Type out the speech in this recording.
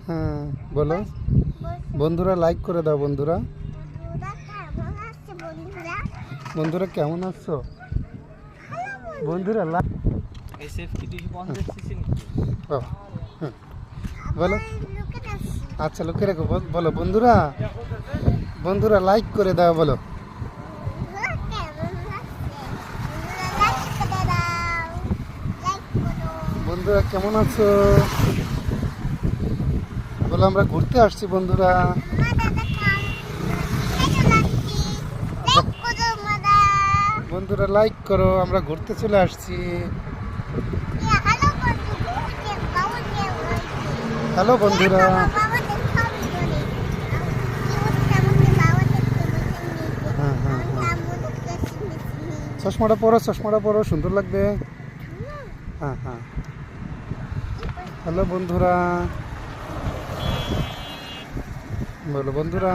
হ্যাঁ বলো বন্ধুরা, লাইক করে দাও বন্ধুরা। বন্ধুরা কেমন আছো বন্ধুরা? বলো আচ্ছা, লোকে রেখো। বলো বন্ধুরা, বন্ধুরা লাইক করে দাও বলো। বন্ধুরা কেমন আছো বলো। আমরা ঘুরতে আসছি বন্ধুরা। বন্ধুরা লাইক করো, আমরা ঘুরতে চলে আসছি। হ্যালো বন্ধুরা। হ্যাঁ হ্যাঁ হ্যাঁ, চশমাটা পরো, সুন্দর লাগবে। হ্যাঁ হ্যাঁ, হ্যালো বন্ধুরা, বলো বন্ধুরা।